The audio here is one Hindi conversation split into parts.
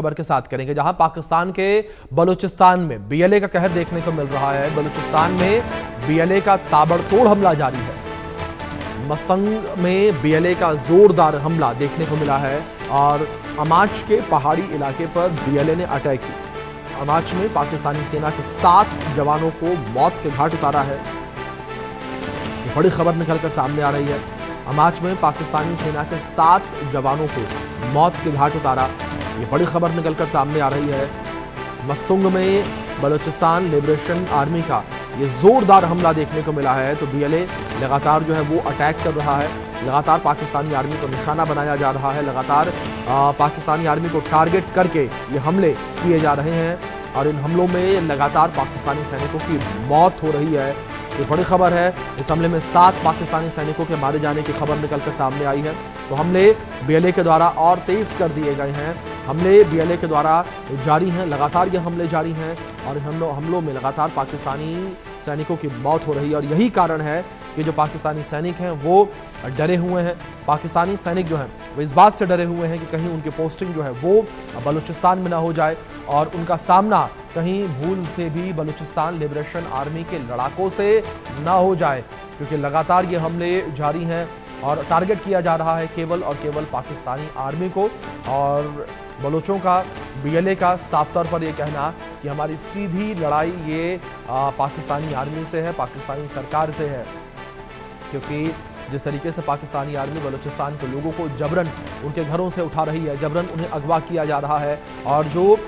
खबर के साथ करेंगे, जहां पाकिस्तान के बलूचिस्तान में बीएलए का कहर देखने को मिल रहा है। बलूचिस्तान में बीएलए का ताबड़तोड़ हमला जारी है। मस्तंग में बीएलए का जोरदार हमला देखने को मिला है और अमाच के पहाड़ी इलाके पर बीएलए ने अटैक की। अमाच में पाकिस्तानी सेना के 7 जवानों को मौत के घाट उतारा है। ये बड़ी खबर निकलकर सामने आ रही है। अमाच में पाकिस्तानी सेना के 7 जवानों को मौत के घाट उतारा, ये बड़ी खबर निकलकर सामने आ रही है। मस्तंग में बलूचिस्तान लिबरेशन आर्मी का ये जोरदार हमला देखने को मिला है। तो बीएलए लगातार जो है वो अटैक कर रहा है, लगातार पाकिस्तानी आर्मी को निशाना बनाया जा रहा है, लगातार पाकिस्तानी आर्मी को टारगेट करके ये हमले किए जा रहे हैं और इन हमलों में लगातार पाकिस्तानी सैनिकों की मौत हो रही है। ये बड़ी खबर है। इस हमले में 7 पाकिस्तानी सैनिकों के मारे जाने की खबर निकलकर सामने आई है। तो हमले बीएलए के द्वारा और तेज कर दिए गए हैं। हमले बीएलए के द्वारा जारी हैं, लगातार ये हमले जारी हैं और हमलों में लगातार पाकिस्तानी सैनिकों की मौत हो रही है। और यही कारण है कि जो पाकिस्तानी सैनिक हैं वो डरे हुए हैं। पाकिस्तानी सैनिक जो हैं वो इस बात से डरे हुए हैं कि कहीं उनकी पोस्टिंग जो है वो बलूचिस्तान में ना हो जाए और उनका सामना कहीं भूल से भी बलूचिस्तान लिबरेशन आर्मी के लड़ाकों से ना हो जाए, क्योंकि लगातार ये हमले जारी हैं और टारगेट किया जा रहा है केवल और केवल पाकिस्तानी आर्मी को। और बलोचों का, बीएलए का साफ तौर पर यह कहना कि हमारी सीधी लड़ाई ये पाकिस्तानी आर्मी से है, पाकिस्तानी सरकार से है, क्योंकि जिस तरीके से पाकिस्तानी आर्मी बलूचिस्तान के लोगों को जबरन उनके घरों से उठा रही है, जबरन उन्हें अगवा किया जा रहा है और जो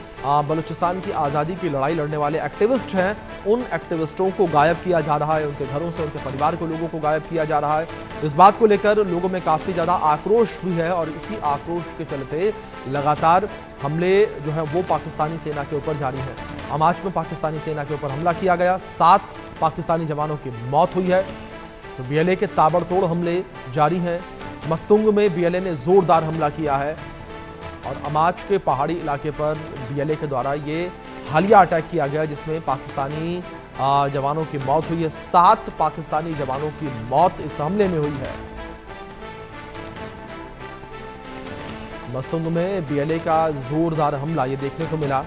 बलूचिस्तान की आज़ादी की लड़ाई लड़ने वाले एक्टिविस्ट हैं उन एक्टिविस्टों को गायब किया जा रहा है, उनके घरों से उनके परिवार के लोगों को गायब किया जा रहा है। इस बात को लेकर लोगों में काफ़ी ज़्यादा आक्रोश भी है और इसी आक्रोश के चलते लगातार हमले जो है वो पाकिस्तानी सेना के ऊपर जारी है। अमाच में पाकिस्तानी सेना के ऊपर हमला किया गया, 7 पाकिस्तानी जवानों की मौत हुई है। तो बीएलए के ताबड़तोड़ हमले जारी हैं। मस्तंग में बीएलए ने जोरदार हमला किया है और अमाच के पहाड़ी इलाके पर बीएलए के द्वारा ये हालिया अटैक किया गया, जिसमें पाकिस्तानी जवानों की मौत हुई है। 7 पाकिस्तानी जवानों की मौत इस हमले में हुई है। मस्तंग में बीएलए का जोरदार हमला ये देखने को मिला।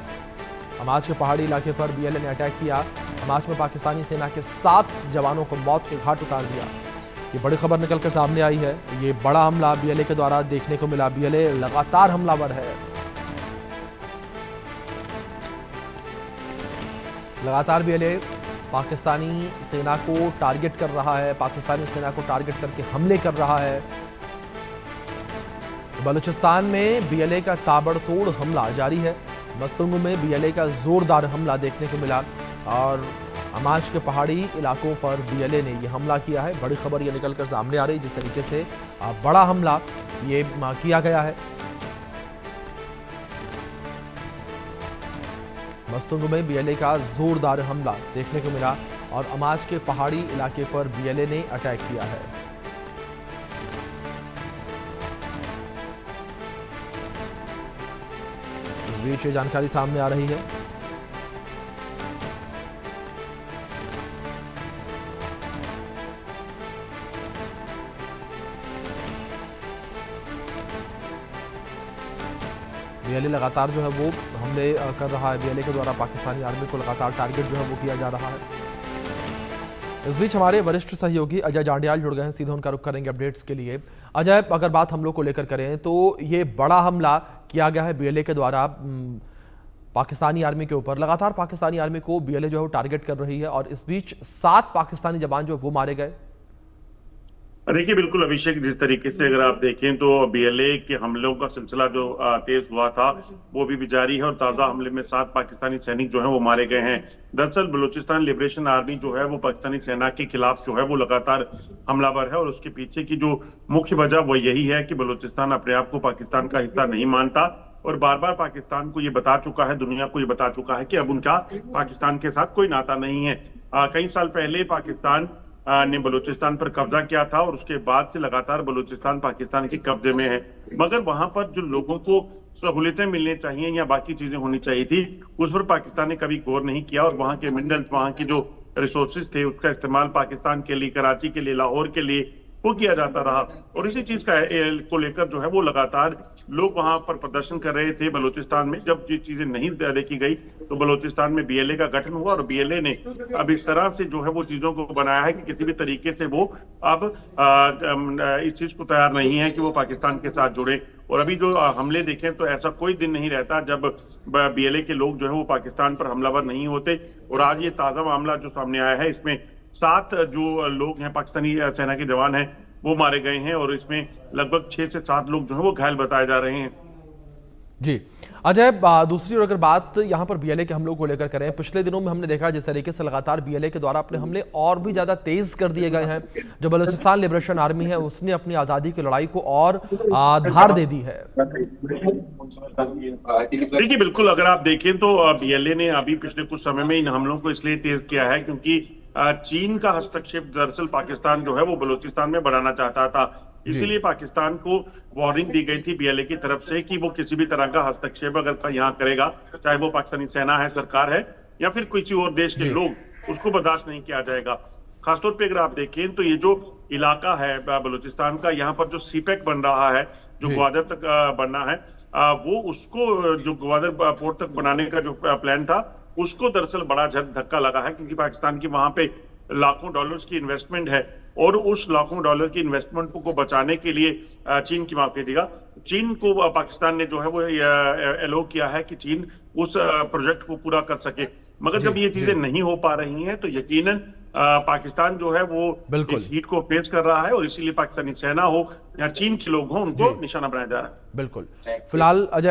अमाच के पहाड़ी इलाके पर बीएलए ने अटैक किया। अमाच में पाकिस्तानी सेना के 7 जवानों को मौत के घाट उतार दिया। ये बड़ी खबर निकलकर सामने आई है। ये बड़ा हमला बीएलए के द्वारा देखने को मिला। बीएलए लगातार हमलावर है, लगातार बीएलए पाकिस्तानी सेना को टारगेट कर रहा है, पाकिस्तानी सेना को टारगेट करके हमले कर रहा है। बलूचिस्तान में बीएलए का ताबड़तोड़ हमला जारी है। मस्तंग में बीएलए का जोरदार हमला देखने को मिला और अमाच के पहाड़ी इलाकों पर बीएलए ने यह हमला किया है। बड़ी खबर ये निकलकर सामने आ रही है, जिस तरीके से बड़ा हमला ये किया गया है। मस्तंग में बीएलए का जोरदार हमला देखने को मिला और अमाच के पहाड़ी इलाके पर बीएलए ने अटैक किया है। इस बीच जानकारी सामने आ रही है। बीएलए लगातार जो है वो हमले कर रहा है। बीएलए के द्वारा पाकिस्तानी आर्मी को लगातार टारगेट जो है वो किया जा रहा है। इस बीच हमारे वरिष्ठ सहयोगी अजय जांडियाल जुड़ गए हैं, सीधे उनका रुख करेंगे अपडेट्स के लिए। अजय, अगर बात हम लोग को लेकर करें तो ये बड़ा हमला किया गया है बीएलए के द्वारा पाकिस्तानी आर्मी के ऊपर। लगातार पाकिस्तानी आर्मी को बीएलए जो है वो टारगेट कर रही है और इस बीच 7 पाकिस्तानी जवान जो है वो मारे गए। देखिए, बिल्कुल अभिषेक, जिस तरीके से अगर आप देखें तो बीएलए के हमलों का सिलसिला जो तेज हुआ था वो भी जारी है और ताजा हमले में 7 पाकिस्तानी सैनिक जो हैं वो मारे गए हैं। दरअसल बलूचिस्तान लिबरेशन आर्मी जो है वो पाकिस्तानी सेना के खिलाफ जो है वो लगातार हमलावर है और उसके पीछे की जो मुख्य वजह वो यही है कि बलूचिस्तान अपने आप को पाकिस्तान का हिस्सा नहीं मानता और बार बार पाकिस्तान को ये बता चुका है, दुनिया को ये बता चुका है कि अब उनका पाकिस्तान के साथ कोई नाता नहीं है। कई साल पहले पाकिस्तान ने बलूचिस्तान पर कब्जा किया था और उसके बाद से लगातार बलूचिस्तान पाकिस्तान के कब्जे में है, मगर वहां पर जो लोगों को सहूलियतें मिलनी चाहिए या बाकी चीजें होनी चाहिए थी उस पर पाकिस्तान ने कभी गौर नहीं किया और वहां के मिनरल्स, वहां की जो रिसोर्सेज थे उसका इस्तेमाल पाकिस्तान के लिए, कराची के लिए, लाहौर के लिए वो किया जाता रहा और इसी चीज को लेकर जो है वो लगातार लोग वहां पर प्रदर्शन कर रहे थे बलूचिस्तान में। जब ये चीजें नहीं देखी गई तो बलूचिस्तान में बीएलए का गठन हुआ और बीएलए ने अब इस तरह से जो है वो चीजों को बनाया है कि किसी भी तरीके से वो अब इस चीज को तैयार नहीं है कि वो पाकिस्तान के साथ जुड़े। और अभी जो हमले देखें तो ऐसा कोई दिन नहीं रहता जब बीएलए के लोग जो है वो पाकिस्तान पर हमलावर नहीं होते। और आज ये ताजा मामला जो सामने आया है, इसमें 7 जो लोग हैं पाकिस्तानी सेना के जवान हैं वो मारे गए हैं और इसमें लगभग 6 से 7 लोग जो है वो घायल बताए जा रहे हैं। जी अजय, दूसरी ओर अगर बात यहां पर बीएलए के हमलों को लेकर करें, पिछले दिनों में हमने देखा जिस तरीके से लगातार बीएलए के द्वारा अपने हमले और भी ज्यादा तेज कर दिए गए हैं। जो बलूचिस्तान लिबरेशन आर्मी है उसने अपनी आजादी की लड़ाई को और धार दे दी है। देखिए बिल्कुल, अगर आप देखें तो बीएलए ने अभी पिछले कुछ समय में इन हमलों को इसलिए तेज किया है क्योंकि चीन का हस्तक्षेप दरअसल पाकिस्तान जो है वो बलूचिस्तान में बढ़ाना चाहता था। इसीलिए पाकिस्तान को वार्निंग दी गई थी बीएलए की तरफ से कि वो किसी भी तरह का हस्तक्षेप अगर यहाँ करेगा, चाहे वो पाकिस्तानी सेना है, सरकार है या फिर किसी और देश के लोग, उसको बर्दाश्त नहीं किया जाएगा। खासतौर पे अगर आप देखें तो ये जो इलाका है बलूचिस्तान का, यहाँ पर जो सीपेक बन रहा है, जो ग्वादर तक बनना है, वो उसको जो ग्वादर पोर्ट तक बनाने का जो प्लान था उसको दरअसल बड़ा धक्का लगा है क्योंकि पाकिस्तान की वहां पे लाखों डॉलर्स की इन्वेस्टमेंट है और उस लाखों डॉलर की इन्वेस्टमेंट को बचाने के लिए चीन की माफ कीजिएगा, चीन को पाकिस्तान ने जो है वो एलो किया है कि चीन उस प्रोजेक्ट को पूरा कर सके। मगर जब ये चीजें नहीं हो पा रही हैं तो यकीनन पाकिस्तान जो है वो इस हीट को फेस कर रहा है और इसीलिए पाकिस्तानी सेना हो या चीन के लोग हों, उनको निशाना बनाया जा रहा है। बिल्कुल। फिलहाल अजय